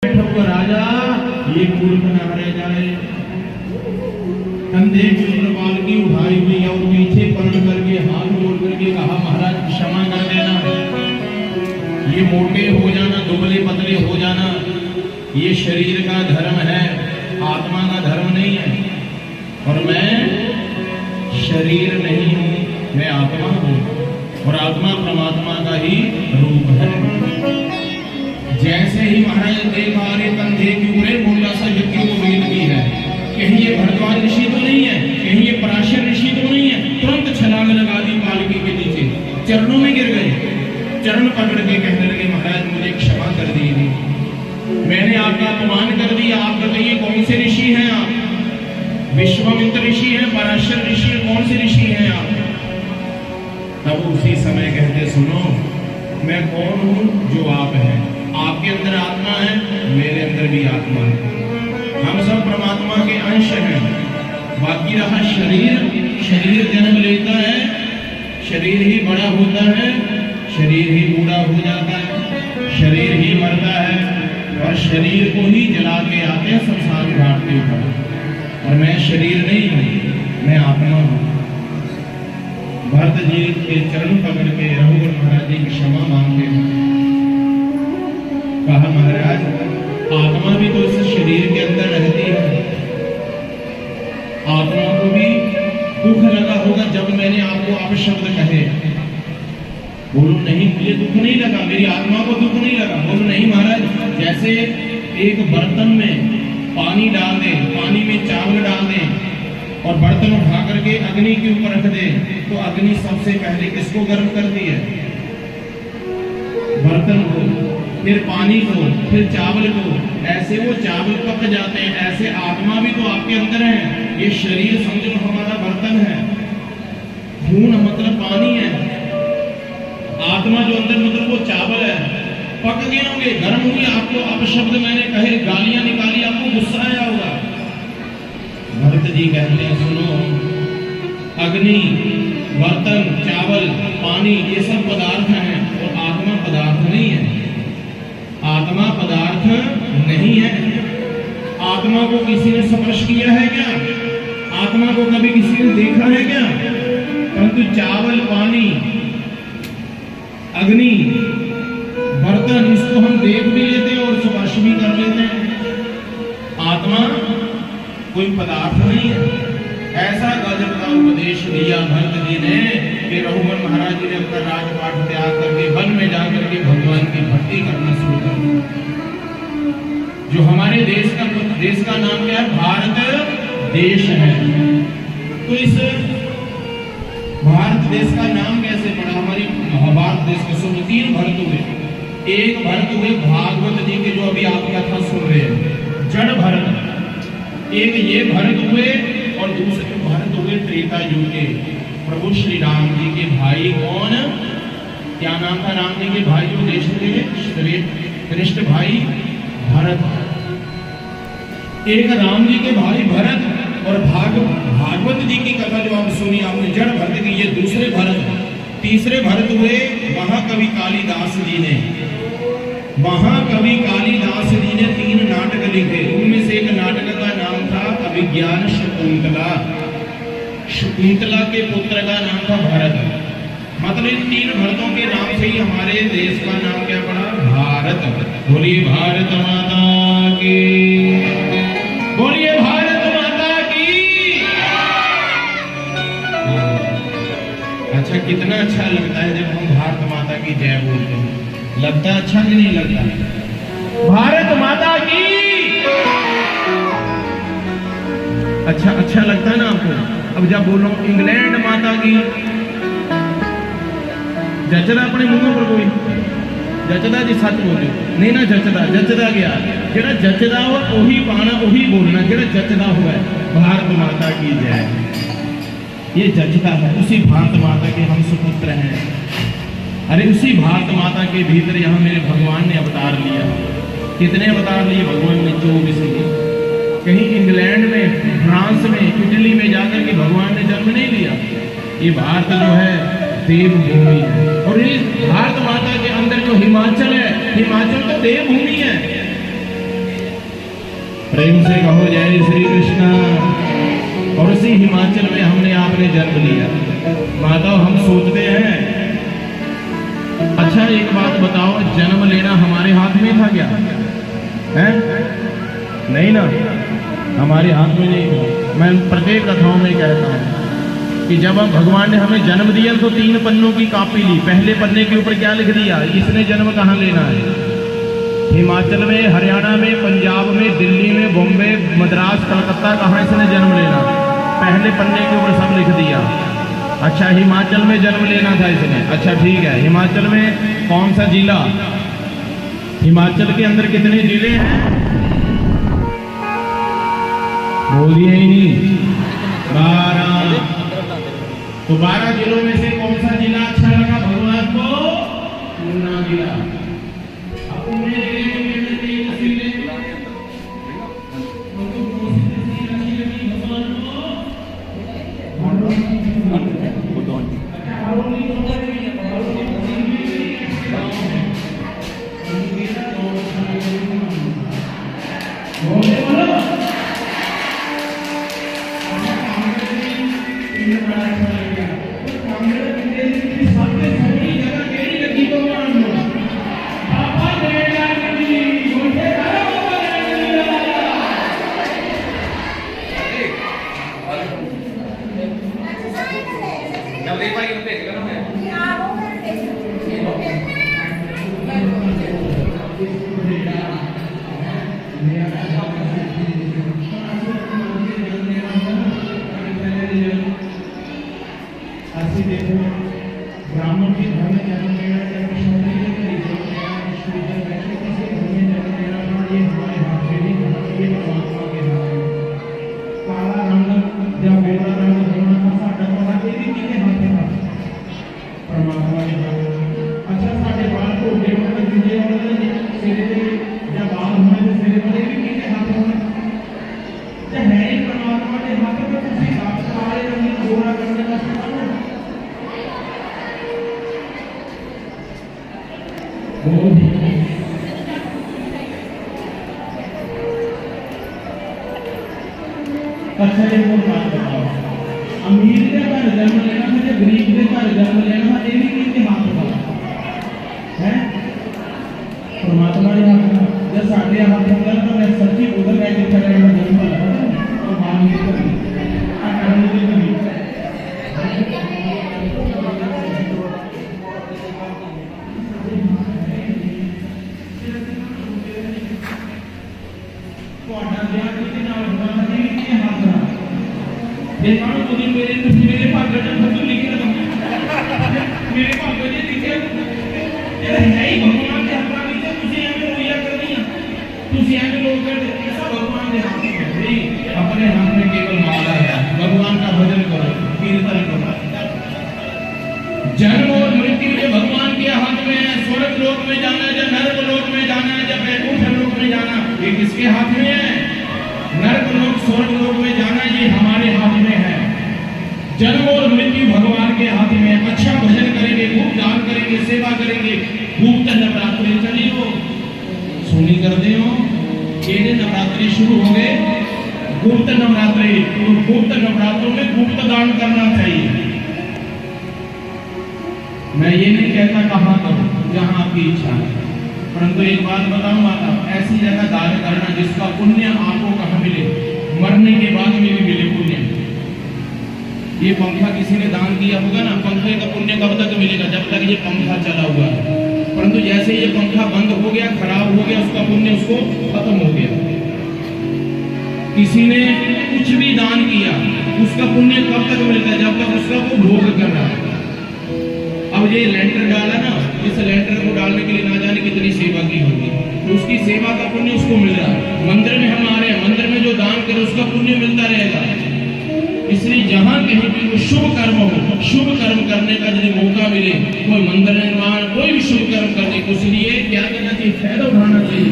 राजा ये मूर्ख न रह जाए। कंधे के ऊपर पालकी उठाई हुई और पीछे पलट करके हाथ जोड़ करके कहा, महाराज क्षमा कर देना, ये मोटे हो जाना, दुबले पतले हो जाना ये शरीर का धर्म है, आत्मा का धर्म नहीं है। और मैं शरीर नहीं हूं, मैं आत्मा हूं और आत्मा परमात्मा का ही रूप है। जैसे ही महाराज देख आ रहे कंधे के ऊपर मोटा सा व्यक्ति को वेद की है, कहीं ये भरद्वाज ऋषि तो नहीं है, कहीं ये पराशर ऋषि तो नहीं है। तुरंत छलांग लगा दी पालकी के नीचे, चरणों में गिर गए, चरण पकड़ के कहने लगे, महाराज मुझे क्षमा कर दीजिए, मैंने आपका अपमान कर दिया। आप बताइए कौन से ऋषि हैं आप? विश्वामित्र ऋषि हैं, पराशर ऋषि हैं, कौन से ऋषि हैं आप? तब उसी समय कहते, सुनो मैं कौन हूं? जो आप हैं। आपके अंदर आत्मा है, मेरे अंदर भी आत्मा है, हम सब परमात्मा के अंश हैं। बाकी रहा शरीर, शरीर जन्म लेता है, शरीर ही बड़ा होता है, शरीर ही बूढ़ा हो जाता है, शरीर ही मरता है और शरीर को ही जला के आते हैं शमशान घाट के ऊपर। और मैं शरीर नहीं हूं, मैं आत्मा हूं। भरत जी के चरण पकड़ के रघुवर महाराज जी की क्षमा मांगते हैं। कहा, महाराज आत्मा भी तो इस शरीर के अंदर रहती है, आत्मा को भी दुख लगा होगा जब मैंने आपको अपशब्द कहे। बोलो नहीं, मुझे दुख नहीं लगा, मेरी आत्मा को दुख नहीं लगा। बोलो नहीं महाराज, जैसे एक बर्तन में पानी डाल दें, पानी में चावल डाल दें और बर्तन उठा करके अग्नि के ऊपर रख दें, तो अग्नि सबसे पहले किसको गर्म करती है? बर्तन को, फिर पानी को, फिर चावल को। ऐसे वो चावल पक जाते हैं, ऐसे आत्मा भी तो आपके अंदर है। ये शरीर समझो हमारा बर्तन है, खून मतलब पानी है, आत्मा जो अंदर मतलब वो चावल है। पक गए होंगे, गर्म हुई, आपको अपशब्द मैंने कहे, गालियां निकाली, आपको गुस्सा आया होगा। भरत जी कहते हैं, सुनो अग्नि, बर्तन, चावल, पानी ये सब पदार्थ हैं और आत्मा पदार्थ नहीं है। आत्मा पदार्थ नहीं है। आत्मा को किसी ने स्पर्श किया है क्या? आत्मा को कभी किसी ने देखा है क्या? परंतु चावल, पानी, अग्नि, बर्तन, इसको हम देख भी लेते हैं और स्पर्श भी कर लेते हैं। आत्मा कोई पदार्थ नहीं है। ऐसा गजब का उपदेश दिया भरत जी ने कि रघुवर महाराज जी ने अपना राजपाट त्याग करके वन में जाकर के भगवान की भक्ति करना शुरू कर दिया। जो हमारे देश का नाम क्या है? भारत देश है। तो इस भारत देश का नाम कैसे पड़ा? हमारी महाभारत देश के सुन 3 भरत हुए। एक भरत हुए भागवत जी के, जो अभी आप कथा सुन रहे हैं, जड़ भरत। एक ये भरत हुए और दूसरे भरत हुए त्रेता युग के प्रभु श्री राम जी के भाई। कौन? क्या नाम था राम जी के भाई जो देश थे? श्रेष्ठ भाई भरत। एक राम जी के भाई भरत और भागवत जी की कथा जो आप सुनी आपने, जड़ भरत की, ये दूसरे भरत। तीसरे भरत हुए महाकवि कालिदास जी ने। महाकवि कालिदास जी ने 3 नाटक लिखे। उनमें से एक नाटक का नाम था अभिज्ञान शकुंतला। शकुंतला के पुत्र का नाम था भरत। मतलब इन 3 भरतों के नाम से ही हमारे देश का नाम क्या पड़ा? भारत। बोलिए भारत माता की, बोलिए भारत माता की। अच्छा, कितना अच्छा लगता है जब हम भारत माता की जय बोलते हैं। लगता अच्छा कि नहीं लगता? भारत माता की। अच्छा लगता है ना आपको? अब जब बोलो इंग्लैंड माता की, जचदा अपने मुंह पर कोई जचदा जी? सच बोलो, नहीं ना जचदा गया। जेड़ा जचदा हो वही पाना, वही बोलना। जेड़ा जचदा हुआ है भारत माता की जय, ये जचदा है। उसी भारत माता के हम सुपुत्र हैं। अरे उसी भारत माता के भीतर यहाँ मेरे भगवान ने अवतार लिया। कितने अवतार लिए भगवान ने? 24। कहीं इंग्लैंड में, फ्रांस में, इटली में जाकर के भगवान ने जन्म नहीं लिया। ये भारत जो है देवभूमि है। और इस भारत माता के अंदर जो हिमाचल है, हिमाचल तो देवभूमि है। प्रेम से कहो जय श्री कृष्ण। और उसी हिमाचल में हमने आपने जन्म लिया। माधव हम सोचते हैं, अच्छा एक बात बताओ, जन्म लेना हमारे हाथ में था क्या? है नहीं ना, हमारे हाथ में नहीं था। मैं प्रत्येक कथाओं में कहता हूं कि जब हम भगवान ने हमें जन्म दिया तो 3 पन्नों की कॉपी ली। पहले पन्ने के ऊपर क्या लिख दिया? इसने जन्म कहाँ लेना है? हिमाचल में, हरियाणा में, पंजाब में, दिल्ली में, बॉम्बे, मद्रास, कलकत्ता, कहाँ इसने जन्म लेना? पहले पन्ने के ऊपर सब लिख दिया। अच्छा, हिमाचल में जन्म लेना था इसने। अच्छा ठीक है, हिमाचल में कौन सा जिला? हिमाचल के अंदर कितने जिले हैं? बोल दिए ही नहीं। 12। तो 12 जिलों में से कौन सा जिला अच्छा लगा भगवान को? ऊना जिला। ब्राह्मण के घर में जन्म लेना, ये हमारे हाथ में नहीं, ये परमात्मा के हाथ में। काला रंग या गोरा रंग होना था साडा वाला, ये भी किसके हाथ में था? परमात्मा के हाथ में। अच्छा, साडे बाल ढोके होने दूजे होने सिरे दे या बाल होने दे सिरे वाले भी किसके हाथ में? जब है ही परमात्मा के हाथ में, तो उसी काले रंग गोरा करने का अच्छा एक और बात बताओ, अमीर के घर जन्म लेना था या गरीब के घर जन्म लेना था? ये भी किसके हाथ में है? परमात्मा के हाथ में। जब साढ़े हाथ में तो मैं सच्ची उधर मैं जितना रहना जन्म लगा तो मान नहीं करी मेरे भाग्य लिखे मेरे भाग्य लिखे है ही भगवान के हाथ में। रोइया करनी लोग भगवान के हाथ में, अपने हाथ में केवल माला है। भगवान का भजन करो, कीर्तन करो। जन्म और मृत्यु जो भगवान के हाथ में है। स्वर्ग लोक में जाना है, जब नरक लोक में जाना है, जब वैकुंठ लोक में जाना, ये किसके हाथ में है? नरक लोक, स्वर्ग लोक में जाना ये हमारे हाथ में है। जन्म और मृत्यु भगवान के हाथ में। अच्छा भजन करेंगे, खूब दान करेंगे, सेवा करेंगे, खूब नवरात्रि चली हो सुनी करते हो। ये नवरात्रि शुरू हो गए, गुप्त नवरात्रि। तो गुप्त नवरात्रों में गुप्त दान करना चाहिए। मैं ये नहीं कहता कहाँ करो, जहाँ आपकी इच्छा है, परंतु एक बात बताऊं माता, ऐसी जगह दान करना जिसका पुण्य आपको कहाँ मिले, मरने के बाद में भी मिले पुण्य। ये पंखा किसी ने दान किया होगा ना, पंखे का पुण्य कब तक मिलेगा? जब तक ये पंखा चला हुआ है। परंतु जैसे ये पंखा बंद हो गया, खराब हो गया, उसका पुण्य उसको खत्म हो गया। किसी ने कुछ भी दान किया, उसका पुण्य कब तक मिलता है? जब तक उसका वो भोग कर रहा है। अब ये लेंटर डाला ना, इस लेंटर को डालने के लिए ना जाने कितनी सेवा की होगी, तो उसकी सेवा का पुण्य उसको मिल रहा है। मंदिर में हम आ रहे हैं, मंदिर में जो दान करे उसका पुण्य मिलता रहेगा। इसलिए जहाँ कहीं भी कोई शुभ कर्म हो, शुभ कर्म करने का यदि मौका मिले, कोई मंदिर निर्माण, कोई भी शुभ कर्म करने को, इसलिए क्या करना चाहिए? फायदा उठाना चाहिए,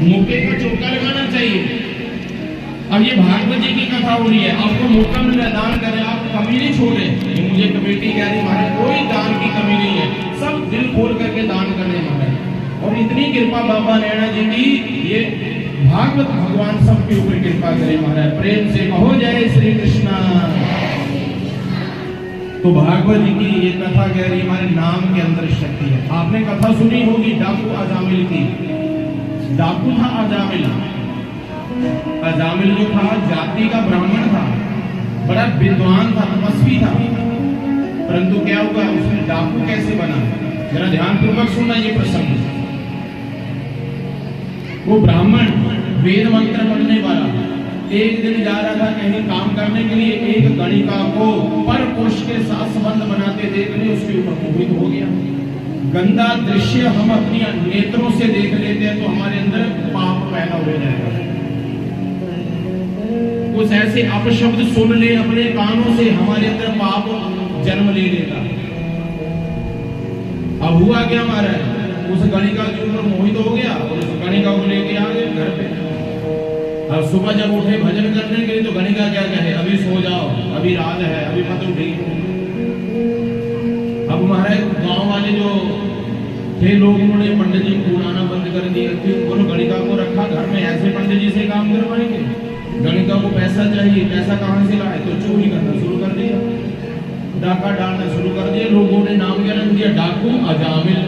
मौके का चौका लगाना चाहिए। अब ये भागवत जी की कथा हो रही है, आपको मौका मिल रहा है दान करें, आप कमी नहीं छोड़े। मुझे कमेटी कह रही हमारे कोई दान की कमी नहीं है, सब दिल खोल करके दान करने वाले। और इतनी कृपा बाबा नैना जी की, ये भागवत भगवान सबके ऊपर कृपा करे महाराज। प्रेम से कहो जय श्री कृष्णा। तो भागवत जी की ये कथा कह रही हमारे नाम के अंदर शक्ति है। आपने कथा सुनी होगी डाकू अजामिल की। डाकू था अजामिल। अजामिल जो था जाति का ब्राह्मण था, बड़ा विद्वान था, तपस्वी था, परंतु क्या हुआ उसने डाकू कैसे बना। जरा ध्यान पूर्वक सुनना ये प्रसंग। वो ब्राह्मण वेद मंत्र पढ़ने वाला एक दिन जा रहा था कहीं काम करने के लिए, एक गणिका को पर पुरुष के साथ संबंध बनाते देख ले उसके ऊपर मोहित हो गया। गंदा दृश्य हम अपनी नेत्रों से देख लेते हैं तो हमारे अंदर पाप पैदा हो जाएगा। कुछ ऐसे अपशब्द सुन ले अपने कानों से, हमारे अंदर पाप जन्म ले लेगा। अब हुआ क्या हमारा, उस गणिका के ऊपर मोहित हो गया और उस गणिका को लेके आ गए घर पे। अब सुबह जब उठे भजन करने के लिए तो गणिका क्या कहे, अभी सो जाओ, अभी रात है, अभी मत उठे। अब महाराज गांव वाले जो थे लोग, उन्होंने पंडित जी को बुलाना बंद कर दिया। उन्होंने गणिका को रखा घर में, ऐसे पंडित जी से काम करवाएंगे। गणिका को पैसा चाहिए, पैसा कहाँ से लाए, तो चोरी करना शुरू कर दिया, डाका डालना शुरू कर दिया। लोगों ने नाम क्या रख दिया, डाकू अजामिल।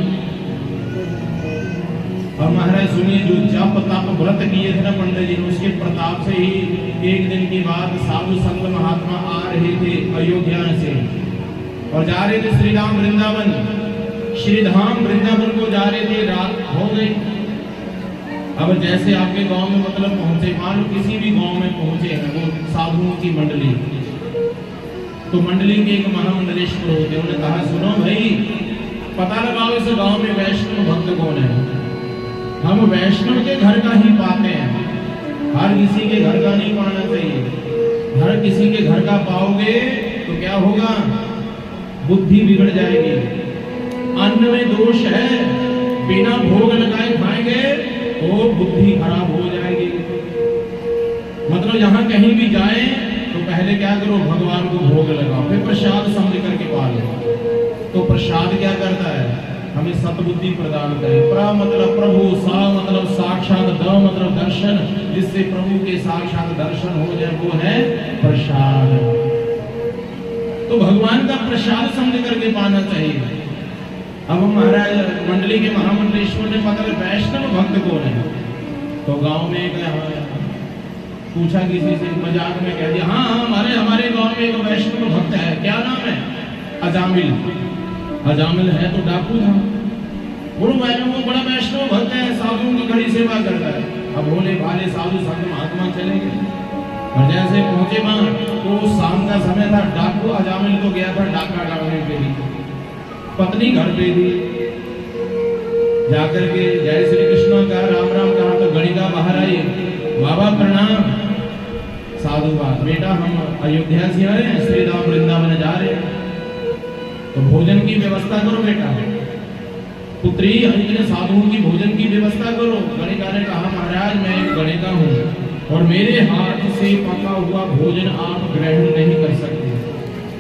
और महाराज सुनिए, जो जप तप व्रत किए थे ना पंडित जी ने, उसके प्रताप से ही एक दिन की बात, साधु संत महात्मा आ रहे थे अयोध्या से और जा रहे थे श्री राम वृंदावन, श्रीधाम वृंदावन को जा रहे थे। रात हो गई। अब जैसे आपके गांव में मतलब पहुंचे, मान लो किसी भी गांव में पहुंचे हैं वो साधुओं की मंडली, तो मंडली के एक महामंडलेश्वर होते, उन्होंने कहा सुनो भाई, पता लगाओ इस गांव में वैष्णव भक्त कौन है। हम वैष्णव के घर का ही पाते हैं, हर किसी के घर का नहीं पाना चाहिए। हर किसी के घर का पाओगे तो क्या होगा, बुद्धि बिगड़ जाएगी। अन्न में दोष है, बिना भोग लगाए खाएंगे तो बुद्धि खराब हो जाएगी। मतलब जहां कहीं भी जाए तो पहले क्या करो, भगवान को भोग लगाओ, फिर प्रसाद समझ करके पालो। तो प्रसाद क्या करता है, हमें सतबुद्धि प्रदान करे। प्र मतलब प्रभु, सा मतलब साक्षात, द मतलब दर्शन, जिससे प्रभु के साक्षात दर्शन हो जाए, वो है प्रसाद। तो भगवान का प्रसाद समझ करके पाना चाहिए। अब महाराज मंडली के महामंडलेश्वर ने मतलब वैष्णव भक्त कौन है, तो गांव में एक पूछा किसी से, मजाक में कह दिया, हाँ हमारे गांव में एक वैष्णव भक्त है, क्या नाम है, अजामिल। अजामिल है तो डाकू था। वो बड़ा वैष्णव भक्त है, साधुओं की बड़ी सेवा करता है। अब भोले भाले साधु संत महात्मा चले गए और जैसे पहुंचे वहां तो शाम का समय था। डाकू अजामिल तो गया था डाका डालने के लिए, पत्नी घर पे थी। जाकर के जय श्री कृष्ण का राम राम कहा तो गणिका बाहर आई, बाबा प्रणाम। साधुवाद, बेटा हम अयोध्या से आ रहे हैं, श्री राम वृंदावन जा रहे हैं, तो भोजन की व्यवस्था करो बेटा। पुत्री इतने साधुओं की भोजन की व्यवस्था करो। गणिका ने कहा महाराज मैं एक गणिका हूँ और मेरे हाथ से पका हुआ भोजन आप ग्रहण नहीं कर सकते।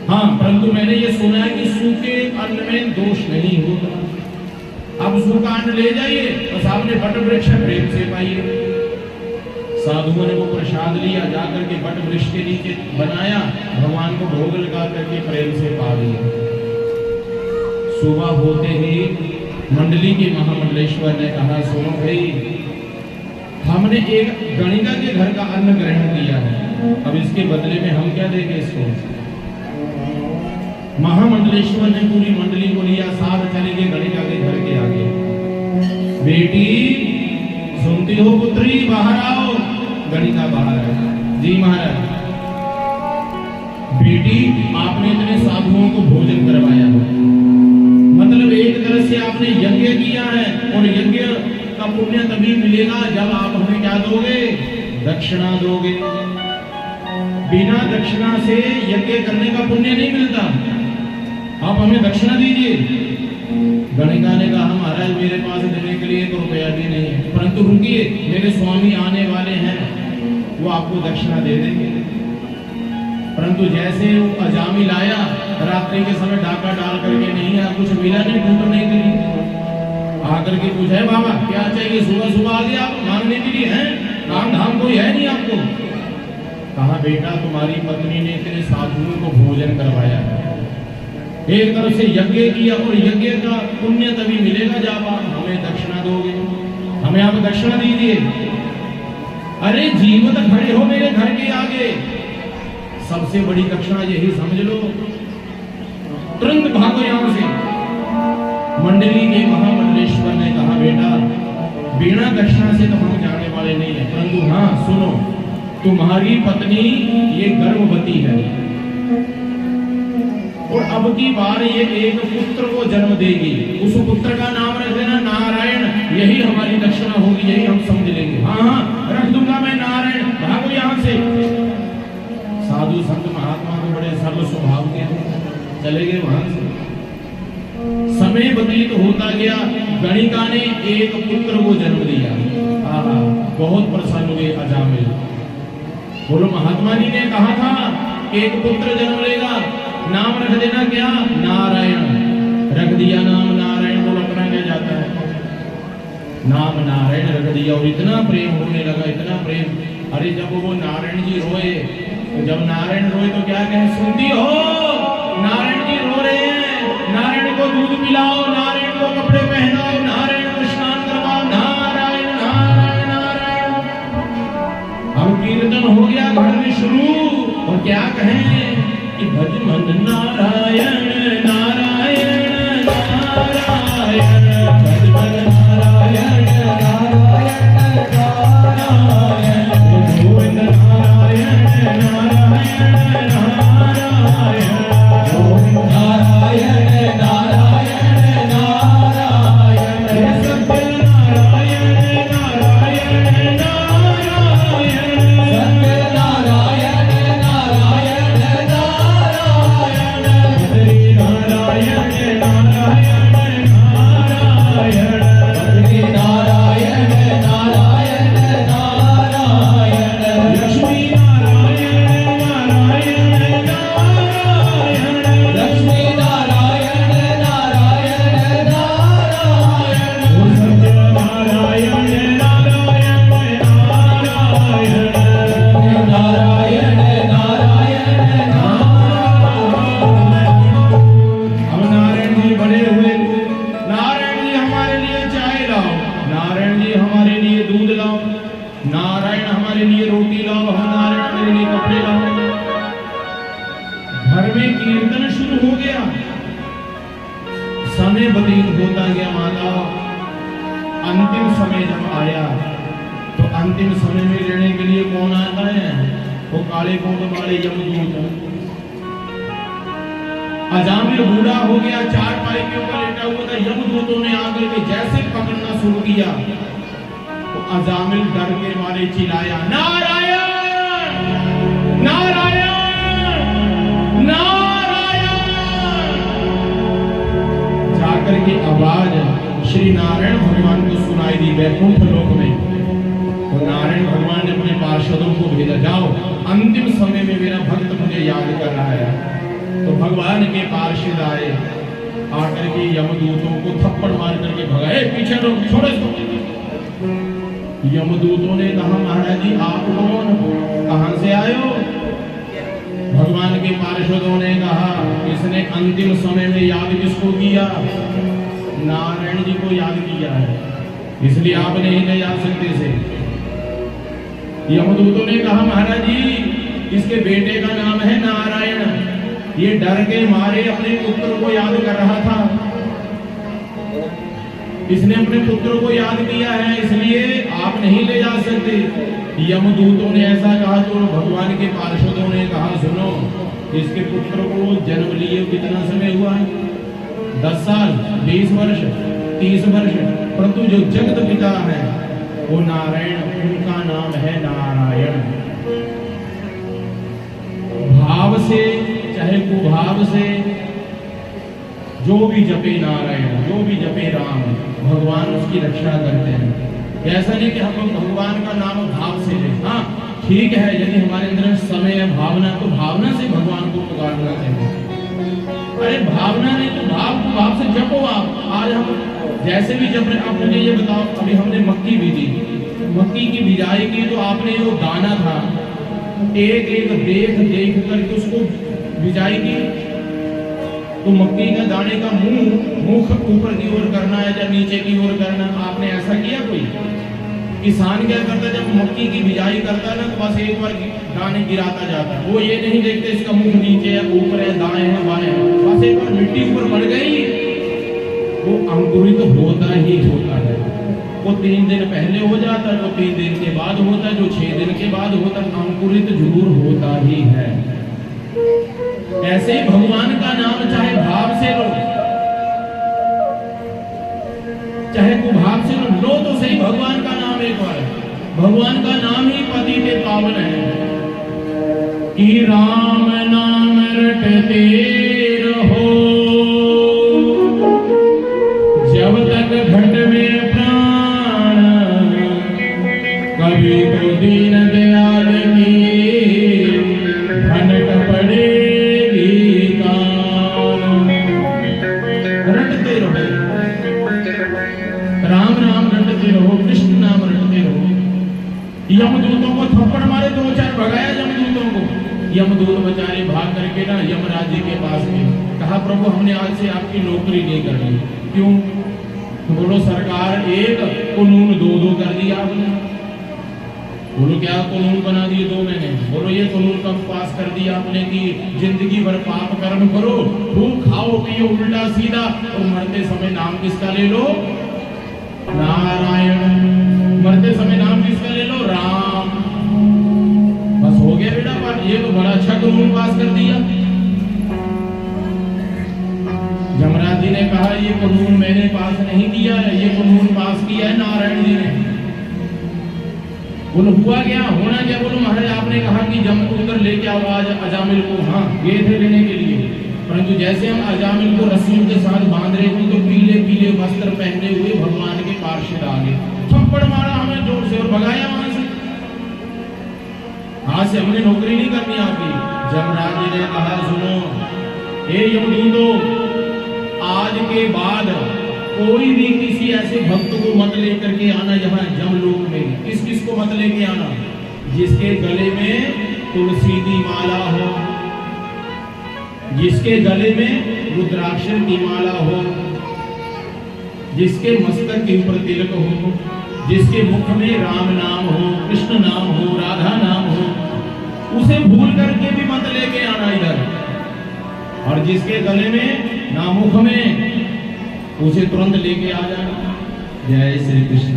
हाँ, परंतु मैंने ये सुना है कि सूखे अन्न में दोष नहीं होता। अब सूखा अन्न ले जाइए और सामने वट वृक्ष प्रेम से पाइए। साधुओं ने वो प्रसाद लिया, जाकर के वट वृक्ष के नीचे बनाया, भगवान को भोग लगा करके प्रेम से पा लिया। सुबह होते ही मंडली के महामंडलेश्वर ने कहा सुनो भाई, हमने एक गणिका के घर का अन्न ग्रहण किया है, अब इसके बदले में हम क्या देंगे इसको। महामंडलेश्वर ने पूरी मंडली को लिया, साथ चले गए गणिका के घर के आगे। बेटी सुनती हो पुत्री, बाहर आओ। गणिका बाहर है, जी महाराज। बेटी आपने इतने साधुओं को भोजन करवाया, मतलब एक तरह से आपने यज्ञ किया है और यज्ञ का पुण्य तभी मिलेगा जब आप हमें क्या दोगे, दक्षिणा दोगे। बिना दक्षिणा से यज्ञ करने का पुण्य नहीं मिलता, आप हमें दक्षिणा दीजिए। गणिका ने कहा महाराज मेरे पास देने के लिए 1 रुपया भी नहीं है, परंतु रुकिए मेरे स्वामी आने वाले हैं, वो आपको दक्षिणा दे देंगे। परंतु जैसे वो अजामिल आया, रात्रि के समय डाका डाल करके नहीं आया, कुछ मिला नहीं, ढूंढने के लिए आकर के पूछा बाबा क्या चाहिए, सुबह सुबह आ गया आप मांगने के लिए हैं। काम धाम कोई है नहीं आपको? कहा बेटा तुम्हारी पत्नी ने तेरे साधुओं को भोजन करवाया है, एक तरफ से यज्ञ किया और यज्ञ का पुण्य तभी मिलेगा जब आप हमें दक्षिणा दोगे, हमें आप दक्षिणा दीजिए। अरे जीवित खड़े हो मेरे घर के आगे, सबसे बड़ी दक्षिणा यही समझ लो, तुरंत भागो यहां से। मंडली के महामंडलेश्वर ने कहा बेटा बिना दक्षिणा से तो हम जाने वाले नहीं है, परंतु हाँ सुनो, तुम्हारी पत्नी ये गर्भवती है और अब की बार ये एक पुत्र को जन्म देगी, उस पुत्र का नाम रख देना नारायण, यही हमारी दक्षिणा होगी, यही हम समझ लेंगे। हाँ हाँ रख दूंगा मैं नारायण, भागो यहाँ से। साधु संत महात्मा को बड़े सरल स्वभाव के चले गए वहां से। समय व्यतीत होता गया, गणिका ने एक पुत्र को जन्म दिया। बहुत प्रसन्न हुए अजामिल, बोलो महात्मा जी ने कहा था एक पुत्र जन्म लेगा, नाम रख देना क्या? नारायण। रख दिया नाम नारायण, बोलो अपना क्या जाता है, नाम नारायण रख दिया और इतना प्रेम होने लगा, इतना प्रेम। अरे जब वो नारायण जी रोए, तो जब नारायण रोए तो क्या कहे, सुनती हो नारायण जी रो रहे हैं, नारायण को दूध पिलाओ, नारायण को कपड़े पहनाओ, नारायण को स्नान करवाओ, नारायण नारायण नारायण। अब कीर्तन हो गया घर में शुरू, और क्या कहें कि भज मन नारायण नारायण नारायण, भज मन नारायण नारायण नारायण, गोविंद नारायण नारायण नारायण, गोविंद नारायण नारायण नारायण, सत्य नारायण नारायण नारायण, सत्य नारायण नारायण नारायण, हरि नारायण नारायण नारायण, हरि नारायण नारायण नारायण, लक्ष्मी नारायण नारायण नारायण, लक्ष्मी नारायण नारायण नारायण, सत्य नारायण नारायण नारायण, नारायण नारायण नारायण। अब नारायण जी बड़े हुए, नारायण जी हमारे लिए चाय लाओ, नारायण जी हमारे लिए दूध लाओ, नारायण हमारे लिए रोटी लाओ, हम नारायण हमारे लिए कपड़े लाओ। घर में कीर्तन शुरू हो गया, समय व्यतीत होता गया। माता अंतिम समय जब आया तो अंतिम समय में लेने के लिए कौन आता है, वो काले कोट वाले यमदूत। अजामिल बूढ़ा हो गया, चारपाई के ऊपर लेटा हुआ था, यमदूतों ने आकर के जैसे पकड़ना शुरू किया तो अजामिल डर के मारे चिल्लाया, नारायण नारायण नारायण। जाकर के आवाज श्री नारायण भगवान को सुनाई दी वैकुंठ लोक में। तो नारायण भगवान ने अपने पार्षदों को भेजा, जाओ अंतिम समय में मेरा भक्त मुझे याद कर रहा है। तो भगवान के पार्षद आए, आकर के यमदूतों को थप्पड़ मार करके भगाए, पीछे रोक, छोड़ो इसको। यमदूतों ने कहा महाराज जी आप कौन, कहां से आए हो? भगवान के पार्षदों ने कहा इसने अंतिम समय में याद किसको किया? नारायण जी को याद किया है, इसलिए आप नहीं ले जा सकते थे। यमदूतों ने कहा महाराज जी इसके बेटे का नाम है नारायण, ये डर के मारे अपने पुत्र को याद कर रहा था, इसने अपने पुत्र को याद किया है, इसलिए आप नहीं ले जा सकते। यमदूतों ने ऐसा कहा तो भगवान के पार्षदों ने कहा सुनो, इसके पुत्र को जन्म लिए कितना समय हुआ है? 10 साल, 20 वर्ष, 30 वर्ष, परंतु जो जगत पिता है वो नारायण, उनका नाम है नारायण। भाव से चाहे कुभाव से जो भी जपे नारायण, जो भी जपे राम, भगवान उसकी रक्षा करते हैं। ऐसा नहीं कि हम भगवान का नाम भाव से लें। हाँ ठीक है, यदि हमारे अंदर समय है भावना, तो भावना से भगवान को पुकारना चाहिए। अरे भावना नहीं तो भाव से जपो आप। आज हम जैसे भी जप रहे, आप मुझे ये बताओ, अभी हमने मक्की बीजी, मक्की की बिजाई की तो आपने जो दाना था एक एक देख देख करके उसको बिजाई की, तो मक्की का दाने का मुख ऊपर की ओर करना है या नीचे की ओर करना, आपने ऐसा किया कोई? किसान क्या करता है जब मक्की की बिजाई करता है ना तो बस एक बार दाने गिराता जाता है, वो ये नहीं देखते इसका मुख नीचे है ऊपर है दाएं है बाएं है, बस एक बार मिट्टी ऊपर बढ़ गई वो अंकुरित होता ही होता है। वो 3 दिन पहले हो जाता है, वो 3 दिन के बाद होता है, जो 6 दिन के बाद होता है, अंकुरित जरूर होता ही है। ऐसे ही भगवान का नाम चाहे भाव से लो चाहे कुभाव से लो तो सही भगवान का नाम एक बार। भगवान का नाम ही पति के पावन है कि राम नाम रटते रहो जब तक घट में प्राण, कभी तो दीन दयाल की भनक पड़ेगी कान। रटते रहो, राम नाम रटते रहो, कृष्ण नाम रटते रहो। यमदूतों को थप्पड़ मारे 2-4 भगाया यमदूतों को। यमदूत बेचारे भाग करके ना यमराज जी के पास गए, कहा प्रभु हमने आज से आपकी नौकरी नहीं करनी। क्यों? तो बोलो सरकार एक कानून 2 कर दिया आपने। बोलो क्या कानून बना दिए 2 महीने? बोलो ये कानून कब पास कर दिया आपने कि जिंदगी भर पाप कर्म करो, खूब खाओ पियो उल्टा सीधा, और मरते समय नाम किसका ले लो? नारायण। मरते समय नाम किसका ले लो? राम। बस हो गया बेटा पाठ। ये तो बड़ा अच्छा कानून पास कर दिया। यमराज जी ने कहा ये कानून मैंने पास नहीं किया है, ये कानून पास किया है नारायण जी ने। बोलो हुआ क्या? होना क्या? बोलो महाराज आपने कहा कि जमपुत्र लेके आओ आज अजामिल को। हाँ गए थे लेने के लिए, परंतु जैसे हम अजामिल को रस्सियों के साथ बांध रहे थे तो पीले पीले वस्त्र पहने हुए भगवान के पार्षद आ गए, थप्पड़ मारा हमें जोर से और भगाया वहां से। आज से हमने नौकरी नहीं करनी आपकी। यमराज जी ने कहा सुनो हे यमदूतों, आज के बाद कोई भी किसी ऐसे भक्त को मत लेकर के आना यहाँ जमलोक में। किस किस को मत लेके आना? जिसके गले में तुलसी की माला हो, जिसके गले में रुद्राक्ष की माला हो, जिसके मस्तक के ऊपर तिलक हो, जिसके मुख में राम नाम हो, कृष्ण नाम हो, राधा नाम हो, उसे भूल करके भी मत लेके आना इधर। और जिसके गले में ना मुख में, उसे तुरंत लेके आ जाना। जय श्री कृष्ण।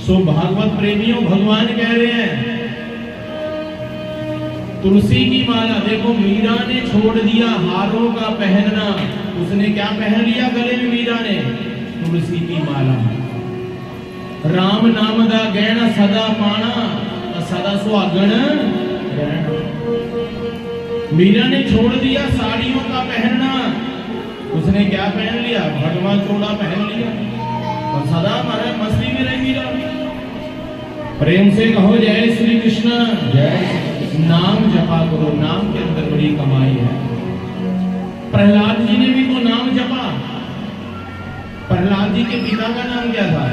सो भागवत प्रेमियों भगवान कह रहे हैं तुलसी की माला। देखो मीरा ने छोड़ दिया हारों का पहनना, उसने क्या पहन लिया गले में? मीरा ने तुलसी की माला। राम नाम दा गहना सदा पाना, सदा सुहागण। मीरा ने छोड़ दिया साड़ियों का पहनना, उसने क्या पहन लिया? भगवा चोला पहन लिया और सदा हमारे मस्ती में रह मीरा। प्रेम से कहो जय श्री कृष्ण। जय। नाम जपा करो, नाम के अंदर बड़ी कमाई है। प्रहलाद जी ने भी तो नाम जपा। प्रहलाद जी के पिता का नाम क्या था?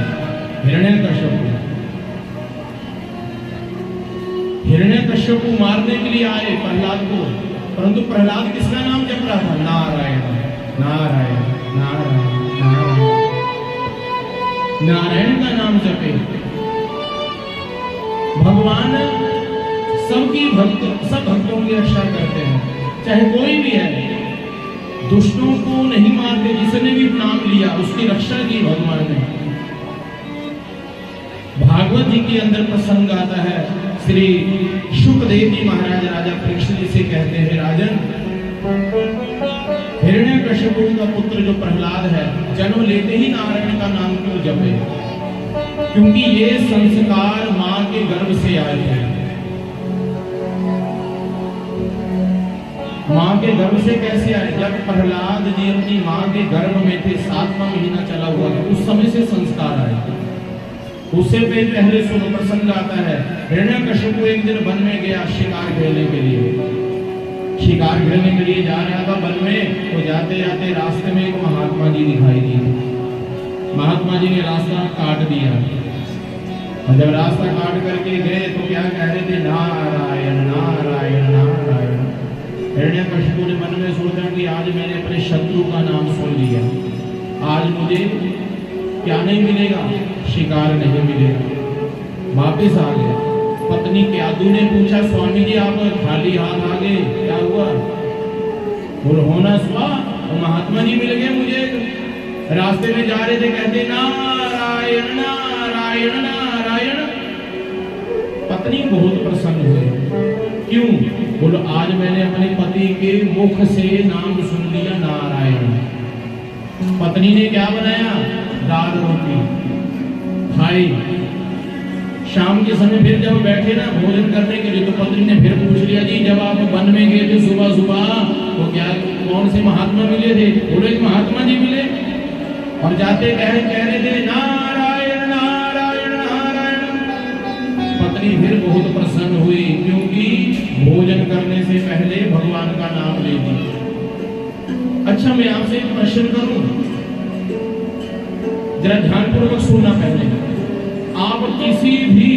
हिरण्यकश्यप। हिरण्यकश्यप को मारने के लिए आए प्रहलाद को, परंतु प्रहलाद किसका नाम जप रहा था? नारायण नारायण नारायण नारायण। नारायण का नाम जपे। भगवान सब भक्तों की रक्षा करते हैं, चाहे कोई भी है। दुष्टों को नहीं मारते, जिसने भी नाम लिया उसकी रक्षा की भगवान ने। भागवत जी के अंदर प्रसंग आता है, श्री शुकदेव जी महाराज राजा परीक्षित जी से कहते हैं राजन, हिरण्यकश्यप का पुत्र जो प्रहलाद है जन्म लेते ही नारायण का नाम क्यों जपे? क्योंकि ये संस्कार मां के गर्भ से आए हैं। मां के गर्भ से कैसे आए? जब प्रहलाद जी अपनी मां के गर्भ में थे, 7वां महीना चला हुआ था, उस समय से संस्कार आए। उससे पहले सुनो प्रसंग आता है, हिरण्यकश्यप एक दिन वन में गया शिकार खेलने के लिए। शिकार खेलने के लिए जा रहा था वन में, तो जाते जाते रास्ते में एक महात्मा जी दिखाई दिए। महात्मा जी ने रास्ता काट दिया। और जब रास्ता काट करके गए तो क्या कह रहे थे, नारायण नारायण नारायण। हिरण्यकशिपु ने मन में सोचा कि आज मैंने अपने शत्रु का नाम सुन लिया, आज मुझे क्या नहीं मिलेगा, शिकार नहीं मिलेगा। वापिस आ गया। पत्नी क्यादू ने पूछा, स्वामी जी आप खाली हाथ आ गए, क्या हुआ? बोल होना स्वा, महात्मा जी मिल गए मुझे, रास्ते में जा रहे थे, कहते नारायण नारायण नारायण। पत्नी बहुत प्रसन्न हुई। क्यों? बोलो आज मैंने अपने पति के मुख से नाम सुन लिया, नारायण। पत्नी ने क्या बनाया? दाल रोटी खाई। शाम के समय फिर जब बैठे ना भोजन करने के लिए, तो पत्नी ने फिर पूछ लिया, जी जब आप वन में गए थे सुबह सुबह तो क्या कौन से महात्मा मिले थे? बोले महात्मा जी मिले, और जाते कह रहे थे नारायण नारायण नारायण। पत्नी फिर बहुत प्रसन्न हुई, क्योंकि भोजन करने से पहले भगवान का नाम ले लिया। अच्छा मैं आपसे एक प्रश्न करूं, जरा ध्यानपूर्वक सुनना। पहले आप किसी भी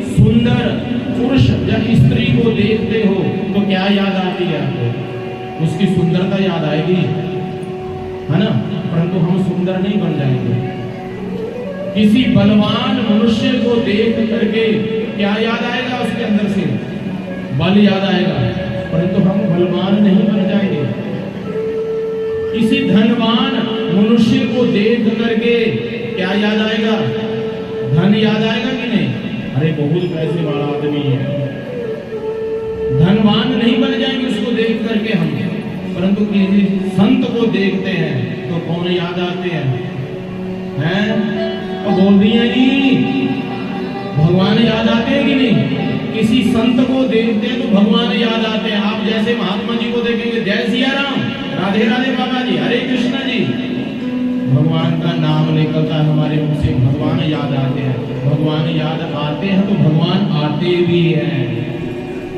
सुंदर पुरुष या स्त्री को देखते हो तो क्या याद आती है आपको? उसकी सुंदरता याद आएगी, है ना? परंतु हम सुंदर नहीं बन जाएंगे। किसी बलवान मनुष्य को देख करके क्या याद आएगा? उसके अंदर से बल याद आएगा, परंतु हम बलवान नहीं बन जाएंगे। किसी धनवान मनुष्य को देख करके क्या याद आएगा? धन याद आएगा कि नहीं? अरे बहुत पैसे वाला आदमी है, धनवान नहीं बन जाएंगे उसको देख करके हम। परंतु किसी संत को देखते हैं तो कौन याद आते हैं? तो बोल दिए नहीं, भगवान याद आते हैं कि नहीं? किसी संत को देखते हैं तो भगवान याद आते हैं। आप जैसे महात्मा जी को देखेंगे, जय सिया राम, राधे राधे बाबा जी, हरे कृष्णा जी, भगवान का नाम निकलता है हमारे मुंह से, भगवान याद आते हैं। भगवान याद आते हैं तो भगवान आते भी हैं,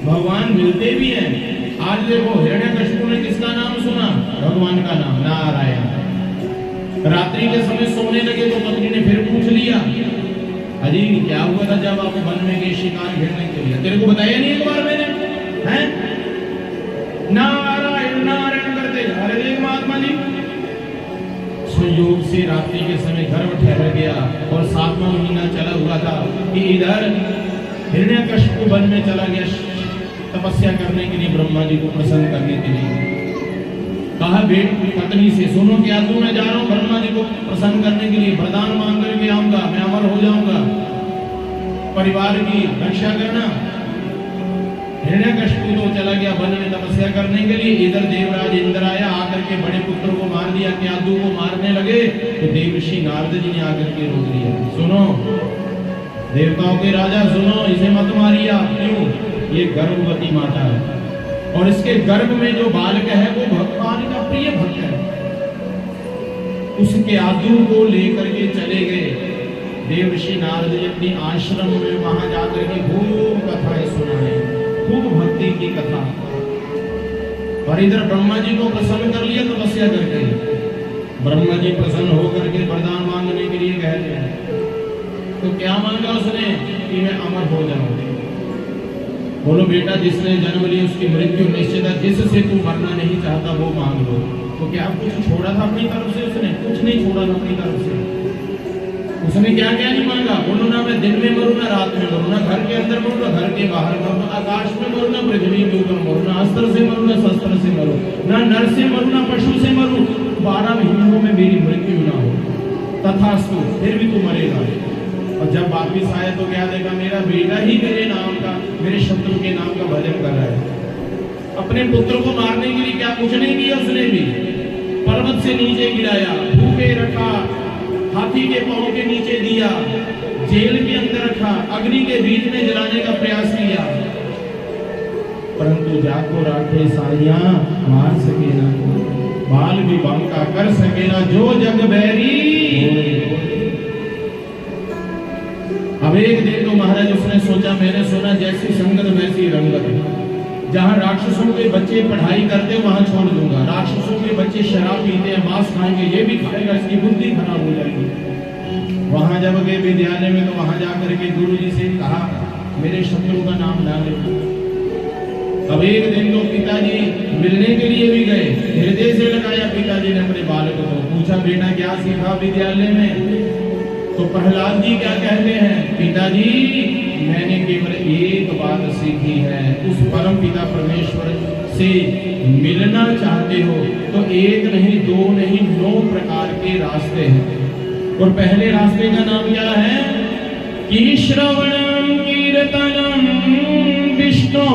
भगवान मिलते भी हैं। आज देखो हिरण्यकशिपु ने किसका नाम सुना? भगवान का नाम, नारायण। रात्रि के समय सोने लगे तो पत्नी ने फिर पूछ लिया, अजी क्या हुआ था जब आप वन में गए शिकार घेरने के लिए? तेरे को बताया नहीं एक बार मैंने? हैं? नारायण नारायण करते जा रहे थे महात्मा जी। संयोग से रात्रि के समय गर्भ ठहर गया और 7वां महीना चला हुआ था कि इधर हिरण्यकशिपु वन में चला गया तपस्या करने के लिए, ब्रह्मा जी को प्रसन्न करने के लिए। कहा बेटी पत्नी से, सुनो क्या तू मैं जा रहा हूँ ब्रह्मा जी को प्रसन्न करने के लिए, वरदान मांग करके आऊंगा, मैं अमर हो जाऊंगा, परिवार की रक्षा करना। हिरण्यकशिपु तो चला गया वन में तपस्या करने के लिए। इधर देवराज इंद्र आया, आकर के बड़े पुत्र को मार दिया, क्यादू को मारने लगे तो देवर्षि नारद जी ने आकर के रोक दिया। सुनो देवताओं के राजा, सुनो इसे मत मारिए आप। क्यों? ये गर्भवती माता है और इसके गर्भ में जो बालक है वो भगवान का प्रिय भक्त है। उसके आदू को लेकर के चले गए देवर्षि नारद जी अपनी आश्रम में, वहां जाकर के खूब कथाएं सुनाए, खूब भक्ति की कथा। और इधर ब्रह्मा जी को प्रसन्न कर लिया तपस्या करके। ब्रह्मा जी प्रसन्न होकर के वरदान मांगने के लिए कहते हैं, तो क्या मांगा उसने? कि मैं अमर हो जाऊं। बोलो बेटा जिसने जन्म लिया उसकी मृत्यु निश्चित है, जिससे तू मरना नहीं चाहता वो मांग लो। तो क्या कुछ छोड़ा था अपनी तरफ से? उसने कुछ नहीं छोड़ा था अपनी तरफ से। उसने क्या क्या नहीं मांगा? बोलो ना मैं दिन में मरूं ना रात में मरूं, ना घर के अंदर मरूं ना घर के बाहर मरूं, ना आकाश में मरूं ना पृथ्वी के ऊपर मरूं, ना अस्त्र से मरूं ना शस्त्र से मरूं, ना नर से मरूं ना पशु से मरूं, 12 महीनों में मेरी मृत्यु ना हो, तथास्तु, फिर भी तू मरेगा। और जब वापिस आया तो क्या देखा? मेरा बेटा ही मेरे नाम का, मेरे शत्रु के नाम का भजन कर रहा है। अपने पुत्र को मारने के लिए क्या कुछ नहीं किया उसने भी? पर्वत से नीचे गिराया, भूखे रखा, हाथी के पांव के नीचे दिया, जेल के अंदर रखा, अग्नि के बीच में जलाने का प्रयास किया, परंतु जाको राखे साइया मार सके ना, बाल भी बांका कर सके ना, जो जग बैरी। अब एक दिन तो महाराज उसने सोचा, मैंने सुना जैसी संगत वैसी रंगत, जहाँ राक्षसों के बच्चे पढ़ाई करते वहां छोड़ दूंगा, राक्षसों के बच्चे शराब पीते हैं, मांस खाएंगे, ये भी खाएगा, इसकी बुद्धि खराब हो जाएगी। वहां जब गए विद्यालय में तो वहां जाकर के गुरु जी से कहा मेरे शत्रु का नाम ना ले। अब एक दिन तो पिताजी मिलने के लिए भी गए, हृदय से लगाया पिताजी ने अपने बालक को, पूछा बेटा क्या सीखा विद्यालय में? तो प्रहलाद जी क्या कहते हैं, पिताजी मैंने केवल एक बात सीखी है, उस परम पिता परमेश्वर से मिलना चाहते हो तो एक नहीं दो नहीं 9 प्रकार के रास्ते हैं। और पहले रास्ते का नाम क्या है कि श्रवणम कीर्तनम विष्णु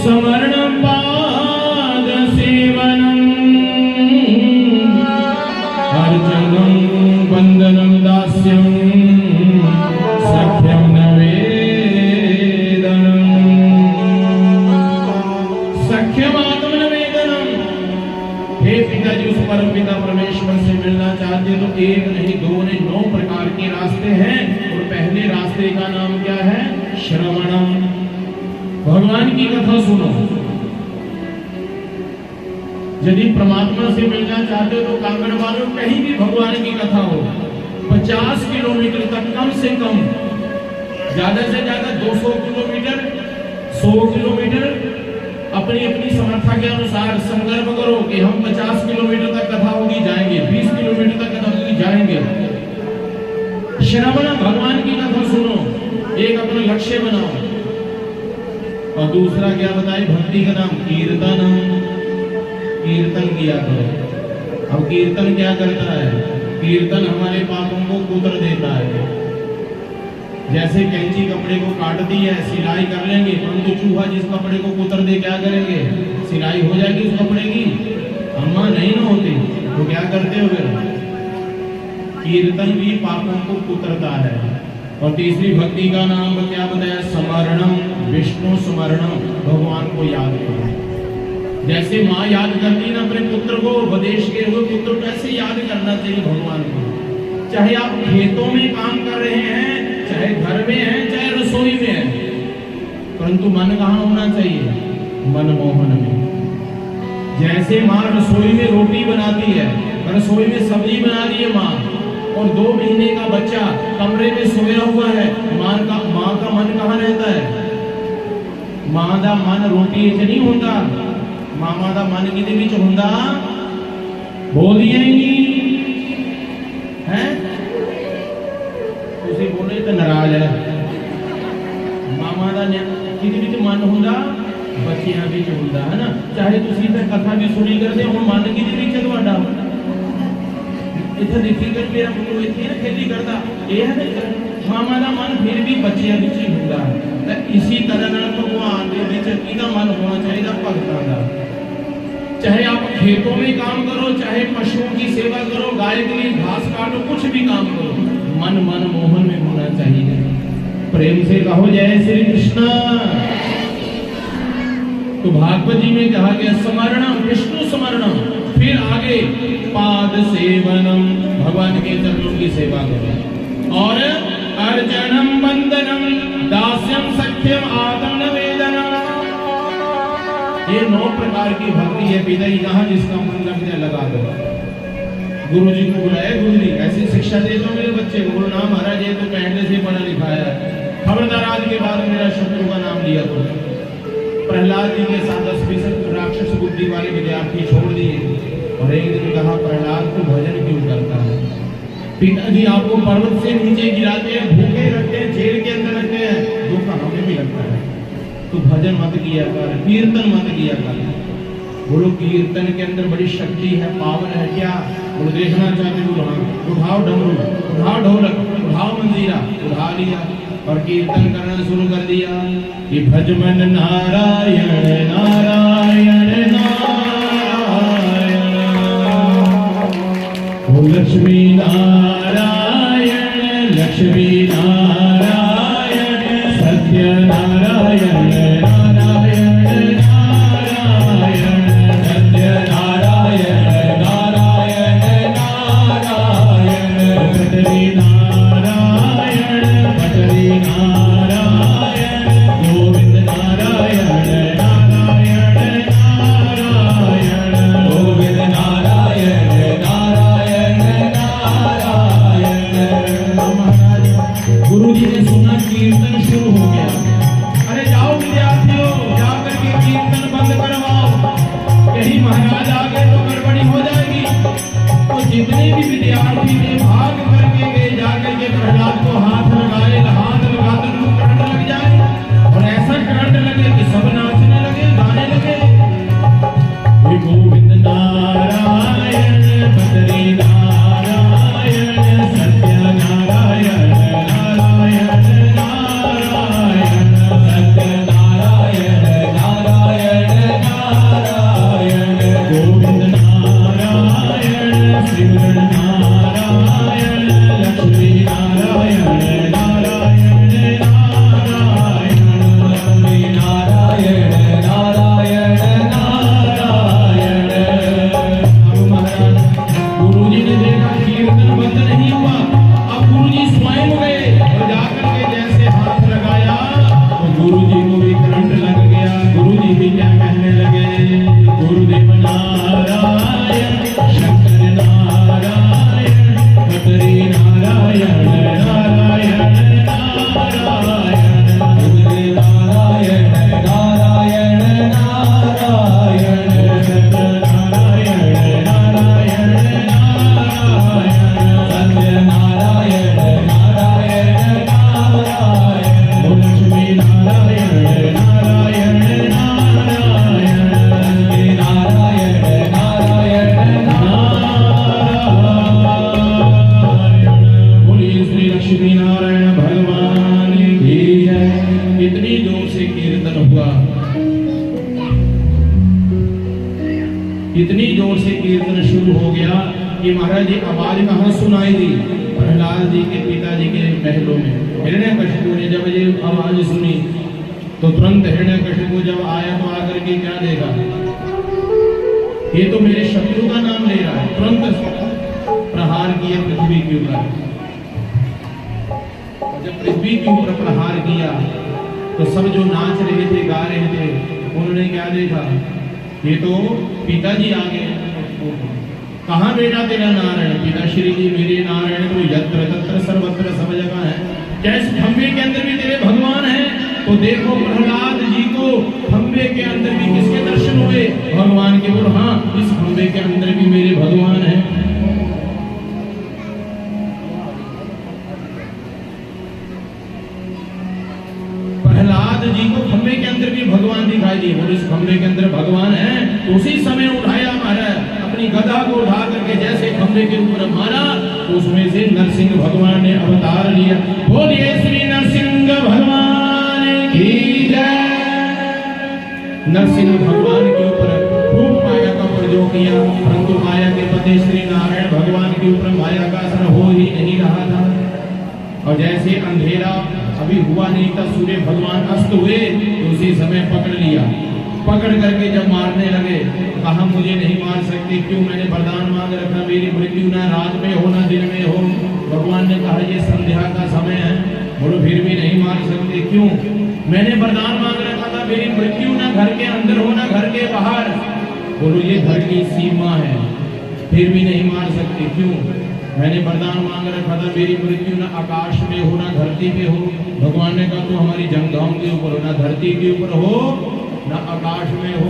स्मरणम पाद सेवनम अर्चनम वंदनम दास्यम सख्यम नवेदनम सख्यम आत्मनिवेदनम। हे पिताजी उस परम पिता परमेश्वर से मिलना चाहते तो एक नहीं दो नहीं 9 प्रकार के रास्ते हैं। और पहले रास्ते का नाम क्या है? श्रवणम, भगवान की कथा सुनो। यदि परमात्मा से मिलना चाहते हो तो कांगड़ वालों कहीं भी भगवान की कथा हो 50 किलोमीटर तक कम से कम, ज्यादा से ज्यादा 200 किलोमीटर 100 किलोमीटर अपनी अपनी समर्था के अनुसार संकल्प करो कि हम 50 किलोमीटर तक कथा होगी जाएंगे, 20 किलोमीटर तक कथा होगी जाएंगे। श्रवण, भगवान की कथा सुनो, एक अपना लक्ष्य बनाओ। और दूसरा क्या बताए? भक्ति का नाम कीर्तन, कीर्तन किया करो। अब कीर्तन क्या करता है? कीर्तन हमारे पापों को कुतर देता है। जैसे कैंची कपड़े को काटती है, सिलाई कर लेंगे, परंतु चूहा जिस कपड़े को कुतर दे क्या करेंगे? सिलाई हो जाएगी उस कपड़े की? अम्मा नहीं ना होती तो क्या करते हो फिर? कीर्तन भी पापों को कुतरता है। और तीसरी भक्ति का नाम क्या बताया? स्मरणम, विष्णु स्मरणम, भगवान को याद करो। जैसे माँ याद करती ना अपने पुत्र को, विदेश के हुए पुत्र को ऐसे याद करना चाहिए भगवान को। चाहे आप खेतों में काम कर रहे हैं, चाहे घर में हैं, चाहे रसोई में हैं, परंतु मन कहाँ होना चाहिए? मनमोहन में। जैसे माँ रसोई में रोटी बनाती है, रसोई में सब्जी बना रही है माँ, और 2 महीने का बच्चा कमरे में सोया हुआ है, माँ का मन कहाँ रहता है? माँ का मन रोटी च नहीं होता, मामा का मन किदे विच हुंदा? बोलिए हैं? तुसी बोले तो नाराज है। मामा का किदे विच मन हुंदा? बच्चियां विच हुंदा है ना। चाहे तुसी ते कथा भी सुनी करदे हो, मन किदे विच है तुहाडा? इत्थे देखी कर मेरा पुत्र इत्थे ना खेती करदा, ये है मामा का मन फिर भी बच्चियां विच ही हुंदा है। इसी तरह भगवान दे विच किहदा मन होना चाहिए? भगतां दा। चाहे आप खेतों में काम करो, चाहे पशुओं की सेवा करो, गाय के लिए घास काटो, कुछ भी काम करो, मन मोहन में होना चाहिए। प्रेम से कहो जय श्री कृष्ण। तो भागवत जी में कहा गया स्मरणम, विष्णु स्मरणम, फिर आगे पाद सेवनम, भगवान के चरणों की सेवा करो, और अर्चनम वंदनम दास्यम सख्यम आत्मनिवेदनम। ये 9 प्रकार की भक्ति है। पिताजी कहा जिसका मन लग जाए लगा दो। गुरु जी को बुलाया, गुरु जी ऐसी शिक्षा दे दो मेरे बच्चे को। बोलो ना महाराज ये तो पहले से पढ़ा लिखा है, खबरदार आज के बाद मेरा शत्रु का नाम लिया तो। प्रहलाद जी के साथ 10 राक्षस बुद्धि वाले विद्यार्थी छोड़ दिए, और एक दिन कहा प्रहलाद को भजन क्यों करता है? पिताजी आपको पर्वत से नीचे गिराते हैं, भूखे रखते हैं, जेल के अंदर रखते हैं, दुख हमें भी लगता है, तो भजन मत किया कर, कीर्तन मत किया कर। बोलो कीर्तन के अंदर बड़ी शक्ति है, पावन है। क्या बोलो? देखना चाहते हो? हाँ, उठाओ डमरू, उठाओ ढोलक, उठाओ मंजीरा, उठा लिया और कीर्तन करना शुरू कर दिया कि भज मन नारायण नारायण नारायण, ओ लक्ष्मी नारायण लक्ष्मी नारायण, सत्य नारायण नारायण नारायण, सत्य नारायण नारायण नारायण, पटरी नारायण पटरी नारायण, गोविंद नारायण नारायण नारायण, गोविंद नारायण नारायण नारायण। गुरुजी ने सुना कीर्तन शुरू हो गया। अरे जाओ विद्यार्थियों, जाकर के कीर्तन बंद करवाओ, कहीं महाराज आ गए तो गड़बड़ी हो जाएगी। तो जितने भी विद्यार्थी थे भाग करके गए, जाकर के प्रहलाद को हाथ लगाए, हाथ लगाते उनको करंट लग जाए और ऐसा करंट लगे कि सब नाचने लगे, गाने लगे। गोविंद नारायण बद्री नारायण सत्य नारायण नारायण नारायण सत्य नारायण नारायण नारायण गोविंद नारायण शिव नारायण लक्ष्मी नारायण नारायण नारायण लक्ष्मी नारायण नारायण नारायण। अब महाराज गुरुजी ने देखा कीर्तन बंद नहीं हुआ, अब गुरुजी स्वयं गए और जाकर के जैसे हाथ लगाया तो गुरुजी को भी करंट लग गया। गुरुजी भी क्या कहने लगे, गुरुदेव नारायण शंकर नारायण बद्री नारायण नारायण नारायण गुरुदेव नारायण नारायण नारायण सत्य नारायण नारायण नारायण सत्य नारायण नारायण नारायण लक्ष्मी नारायण नारायण नारायण लक्ष्मी नारायण नारायण नारायण। बोलिए श्री लक्ष्मी नारायण भगवान की जय। इतनी जोर से कीर्तन हुआ, इतनी जोर से कीर्तन शुरू हो गया कि महाराज जी आवाज कहाँ सुनाई दी, प्रहलाद जी के पिताजी के महलों में। हिरण्यकशिपु ने जब ये आवाज सुनी तो तुरंत हिरण्यकशिपु जब आया तो आकर के क्या देखा, ये तो मेरे शत्रु का नाम ले रहा है। तुरंत प्रहार किया पृथ्वी के ऊपर। जब पृथ्वी के ऊपर प्रहार किया तो सब जो नाच रहे थे, गा रहे थे, उन्होंने क्या देखा, ये तो पिताजी आ गए। कहाँ बेटा तेरा नारायण? पिता श्री जी मेरे नारायण तो यत्र तत्र सर्वत्र सब जगह है। क्या इस खंबे के अंदर भी तेरे भगवान हैं? तो देखो प्रहलाद जी को खंबे के अंदर भी किसके दर्शन हुए? भगवान के। बोलो हाँ, इस खंबे के अंदर भी मेरे भगवान हैं। प्रहलाद जी को खंबे के अंदर भी भगवान दिखाई दिए। बोलो इस खंबे के अंदर भगवान है। तो उसी समय उठाया महाराज अपनी गदा को उठा करके जैसे खंबे के ऊपर मारा तो उसमें से नरसिंह भगवान ने अवतार लिया। बोलिए श्री नरसिंह भगवान की जय। नरसिंह भगवान के ऊपर खूब माया का प्रयोग किया, परंतु माया के पति श्री नारायण भगवान के ऊपर माया का असर हो ही नहीं रहा था। और जैसे अंधेरा अभी हुआ नहीं था, सूर्य भगवान अस्त हुए तो उसी समय पकड़ लिया। पकड़ करके जब मारने लगे, कहा मुझे नहीं मार सकते, क्यों? मैंने वरदान मांग रखा मेरी मृत्यु ना रात में हो ना दिन में हो। भगवान ने कहा ये संध्या का समय है। बोलो फिर भी नहीं मार सकते, क्यों? मैंने वरदान मांग रखा था मेरी मृत्यु ना घर के अंदर हो ना घर के बाहर। बोलो ये घर की सीमा है, फिर भी नहीं मार सकते, क्यों? मैंने वरदान मांग रखा था मेरी मृत्यु ना आकाश में हो ना धरती पे हो। भगवान ने कहा तो हमारी जंगलों के ऊपर हो ना धरती के ऊपर हो ना आकाश में हो।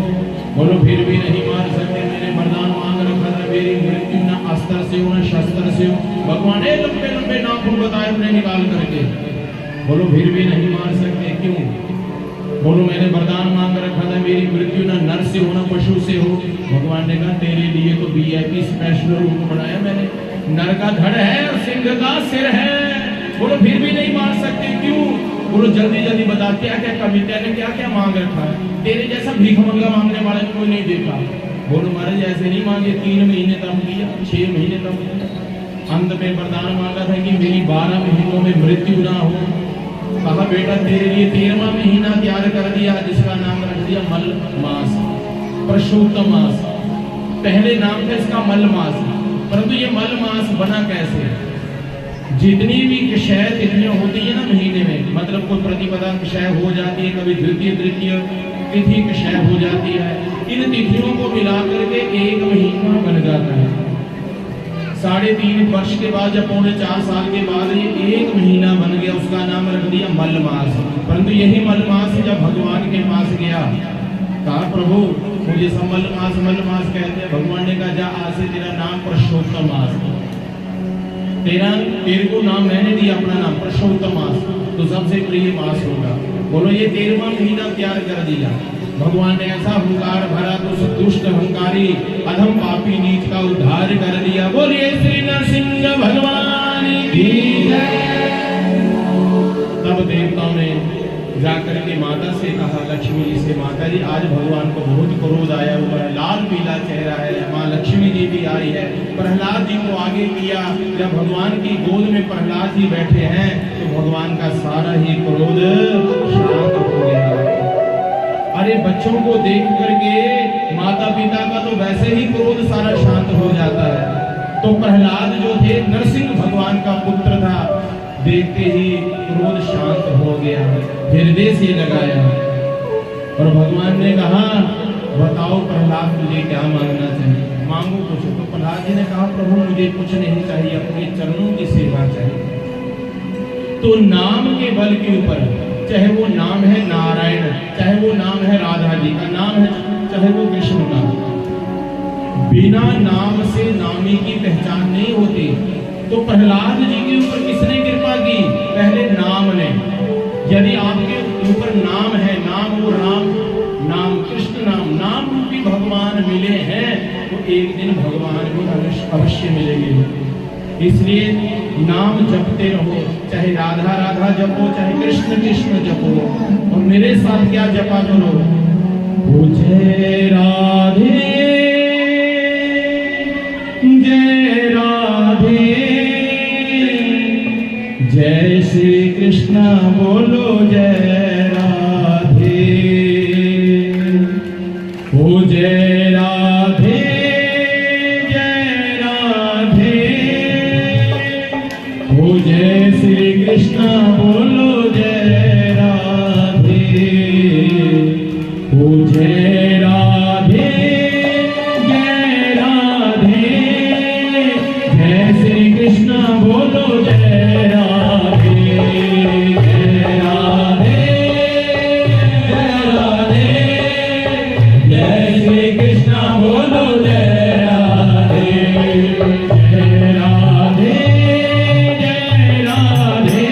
बोलो फिर भी नहीं मार सकते। मैंने वरदान मांग रखा था मेरी मृत्यु ना अस्त्र से हो ना शस्त्र से हो। भगवान ने लंबे लंबे नाखून बताए अपने निकाल करके। बोलो फिर भी नहीं मार सकते, क्यों? बोलो मैंने वरदान मांग रखा था मेरी मृत्यु ना नर से हो ना पशु से हो। भगवान ने कहा तेरे लिए तो VIP स्पेशल रूप बनाया मैंने। नर का धड़ है और सिंह का सिर है। बोलो फिर भी नहीं मार सकते, क्यों? बोलो जल्दी जल्दी बता क्या क्या कविता ने क्या क्या मांग रखा है? तेरे जैसा भीख मंगा मांगने वाले ने कोई नहीं देखा। बोलो महाराज ऐसे नहीं मांगे, 3 महीने तप किया, 6 महीने तप किया। अंत में वरदान मांगा था कि मेरी 12 महीनों में मृत्यु ना हो। कहा बेटा तेरे लिए 13वां महीना तैयार कर दिया, जिसका नाम रख दिया मल मास, पुरुषोत्तम मास। पहले नाम था इसका मल मास, परंतु ये मल मास बना कैसे? जितनी भी क्षय तिथियां होती है ना महीने में, मतलब कोई प्रतिपदा क्षय हो जाती है, कभी द्वितीय तृतीय तिथि क्षय हो जाती है, इन तिथियों को मिला करके एक महीना बन जाता है। 3.5 वर्ष के बाद जब 3.25 साल के बाद ये 1 महीना बन गया, उसका नाम रख दिया मलमास। परंतु यही मलमास जब भगवान के पास गया, कहा प्रभु मुझे सब मलमास कहते हैं। भगवान ने कहा जा आज से तेरा नाम पुरुषोत्तम मास, तेरे को नाम मैंने दिया, अपना नाम पुरुषोत्तम मास, तो सबसे प्रिय मास होगा। बोलो ये 13वां महीना तैयार कर दिया। भगवान ने ऐसा हुंकार भरा तो उस दुष्ट हंकारी अधम पापी नीच का उद्धार कर दिया। बोलिए श्री नरसिंह भगवान की जय। तब देवताओं ने जाकर के माता से कहा, लक्ष्मी जी से, माता जी आज भगवान को बहुत क्रोध आया हुआ है, लाल पीला चेहरा है, माँ लक्ष्मी जी भी आई है। प्रहलाद जी को आगे किया, जब भगवान की गोद में प्रहलाद जी बैठे हैं तो भगवान का सारा ही क्रोध शांत हो गया। अरे बच्चों को देख करके माता पिता का तो वैसे ही क्रोध सारा शांत हो जाता है, तो प्रहलाद जो थे नरसिंह भगवान का पुत्र था, देखते ही क्रोध शांत हो गया, हृदय से लगाया और भगवान ने कहा बताओ प्रहलाद मुझे क्या मांगना चाहिए, मांगो कुछ। तो प्रहलाद जी ने कहा प्रभु मुझे कुछ नहीं चाहिए, अपने चरणों की सेवा चाहिए। तो नाम के बल के ऊपर, चाहे वो नाम है नारायण, चाहे वो नाम है राधा जी का नाम है, चाहे वो कृष्ण का, बिना नाम से नामी की पहचान नहीं होती। तो प्रहलाद जी के ऊपर किसने कृपा की? पहले नाम ने। यदि आपके ऊपर नाम है, नाम वो राम नाम, कृष्ण नाम, नाम रूपी भगवान मिले हैं, तो एक दिन भगवान भी अवश्य मिलेंगे। इसलिए नाम जपते रहो, चाहे राधा राधा जपो, चाहे कृष्ण कृष्ण जपो। और मेरे साथ क्या जपा करो, जय राधे जय राधे, जय श्री कृष्ण बोलो जय राधे, ओ जय राधे जय राधे, ओ जय श्री कृष्ण बोलो जय राधे, ओ जय राधे जय राधे, जय श्री कृष्ण बोलो जय राधे, जय राधे जय राधे, जय श्री कृष्ण बोलो जय राधे, जय राधे जय राधे,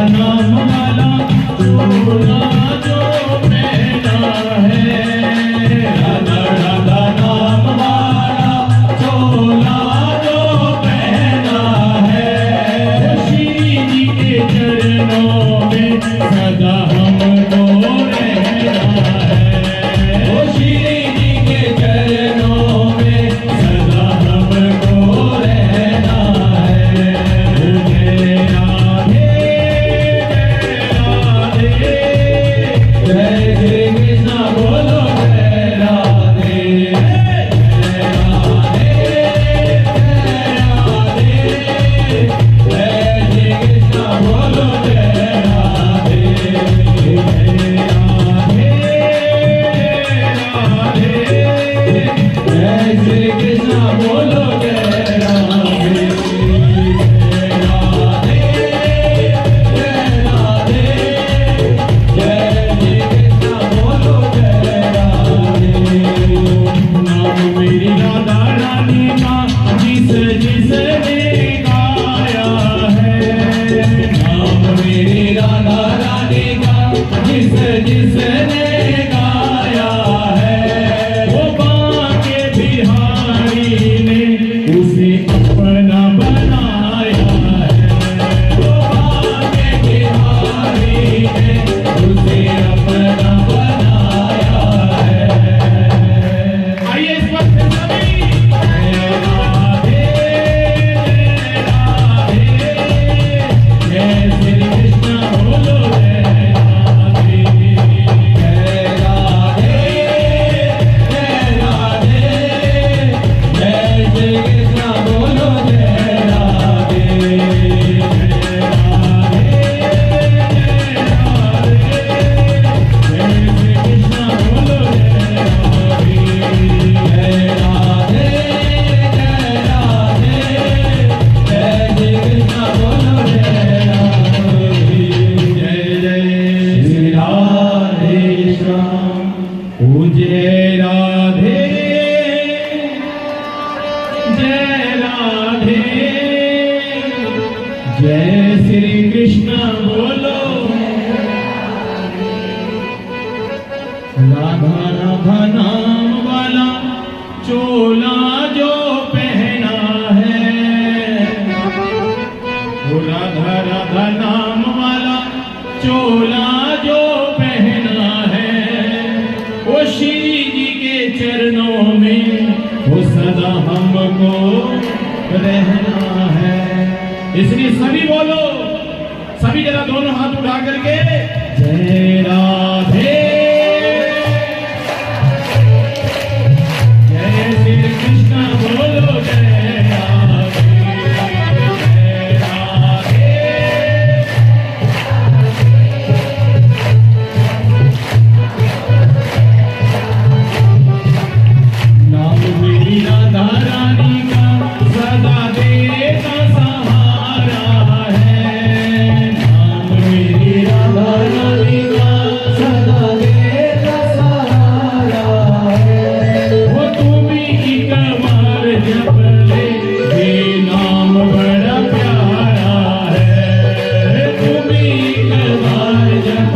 नाम वाला चोला जो पहना है, राधा राधा नाम वाला चोला जो पहना है, श्री जी के चरणों में सदा हमको रहना है, श्री जी के चरणों में सदा हमको रहना है। जय राधे जय श्री कृष्ण बोलो जय राधे, जय राधे जय श्री कृष्ण बोलो जय राधे, जय राधे जय श्री कृष्ण बोलो जय राधे, नाम मेरी राधा रानी का जिसने गाया है, नाम मेरी राधा रानी का जिसने गाया है, वो बांके बिहारी ने उसे अपना बनाया है, वो बांके बिहारी ने उसे अपना बनाया है। आइए इस वक्त सभी जय राधे जय श्री कृष्ण बोलो जय राधे, जय राधे जय श्री कृष्ण बोलो जय राधे, जय राधे जय श्री कृष्ण बोलो जय राधे, जय राधे जय श्री कृष्ण बोलो जय राधे, जय जय श्री राधे श्याम ओ जय राधे जय श्री कृष्ण बोलो, राधा राधा नाम वाला चोला जो पहना है, वो राधा राधा नाम वाला चोला जो पहना है, वो श्री जी के चरणों में वो सदा हमको रहना है। इसलिए सभी बोलो, सभी जरा दोनों हाथ उठा करके जय राम